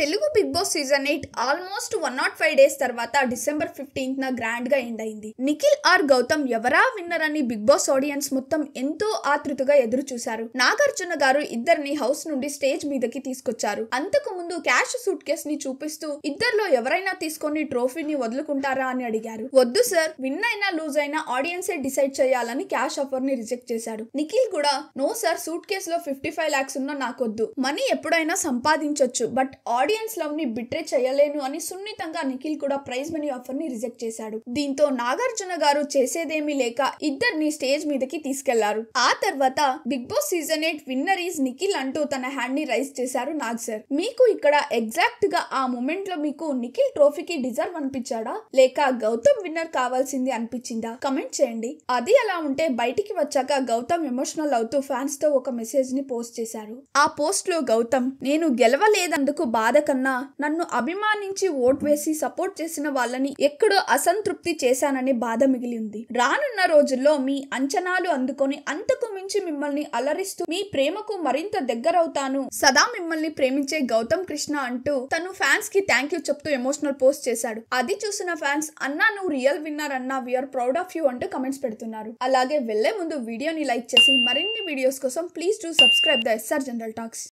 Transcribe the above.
Telugu Bigg Boss season 8 almost 105 days తర్వాత December 15th grand గా end అయింది. నిఖిల్ ఆర్ గౌతమ్ ఎవరా విన్నర్ అని బిగ్ బాస్ ఆడియన్స్ మొత్తం ఎంతో ఆతృతగా ఎదురు చూశారు. నాగార్జున గారు ఇద్దరిని హౌస్ నుండి స్టేజ్ మీదకి తీసుకొచ్చారు. అంతకు ముందు క్యాష్ సూట్ కేస్ ని చూపిస్తూ ఇద్దర్లో ఎవరైనా తీసుకొని ట్రోఫీని వదులుకుంటారా అని అడిగారు. వద్దు సార్, విన్ అయినా లూజ్ అయినా ఆడియన్సే డిసైడ్ చేయాలని క్యాష్ ఆఫర్ ని రిజెక్ట్ చేశాడు. నిఖిల్ కూడా నో సార్, సూట్ కేస్ లో 55 lakhs ఉన్నా నాకొద్దు, మనీ ఎప్పుడైనా సంపాదించొచ్చు, బట్ ఆడియన్స్ లవ్ ని బిట్రే చేయలేను అని సున్నితంగా నిఖిల్ కూడా ప్రైజ్ మనీ ఆఫర్ ని రిజెక్ట్ చేశాడు. దీంతో నాగార్జున గారు చేసేదేమీ లేక ఇద్దరిని స్టేజ్ మీదకి తీసుకెళ్లారు. ఆ తర్వాత Bigg Boss season 8 winner is Nikhil అంటూ తన హ్యాండ్ ని రైజ్ చేశారు నాగ్ సార్. మీకు ఇక్కడ ఎగ్జాక్ట్ గా ఆ మూమెంట్ లో మీకు నిఖిల్ ట్రోఫీకి డిజర్వ్ అనిపించాడా లేక గౌతమ్ విన్నర్ కావాల్సింది అనిపించిందా? కమెంట్ చేయండి. అది అలా ఉంటే బయటికి వచ్చాక గౌతమ్ ఎమోషనల్ అవుతూ ఫ్యాన్స్ తో ఒక మెసేజ్ ని పోస్ట్ చేశారు. ఆ పోస్ట్ లో గౌతమ్, నేను గెలవలేదందుకు బాధ కన్నా నన్ను అభిమానించి ఓట్ వేసి సపోర్ట్ చేసిన వాళ్ళని ఎక్కడో అసంతృప్తి చేశానని బాధ మిగిలి ఉంది. రానున్న రోజుల్లో మీ అంచనాలు అందుకొని అంతకు మించి మిమ్మల్ని అలరిస్తూ మీ ప్రేమకు మరింత దగ్గరవుతాను. సదా మిమ్మల్ని ప్రేమించే గౌతమ్ కృష్ణ అంటూ తను ఫ్యాన్స్ కి థ్యాంక్ యూ చెప్తూ ఎమోషనల్ పోస్ట్ చేశాడు. అది చూసిన ఫ్యాన్స్, అన్నా నువ్వు రియల్ విన్నర్ అన్నా, వీఆర్ ప్రౌడ్ ఆఫ్ యూ అంటూ కమెంట్స్ పెడుతున్నారు. అలాగే వెళ్లే ముందు వీడియోని లైక్ చేసి మరిన్ని వీడియోస్ కోసం please do subscribe the SR general talks.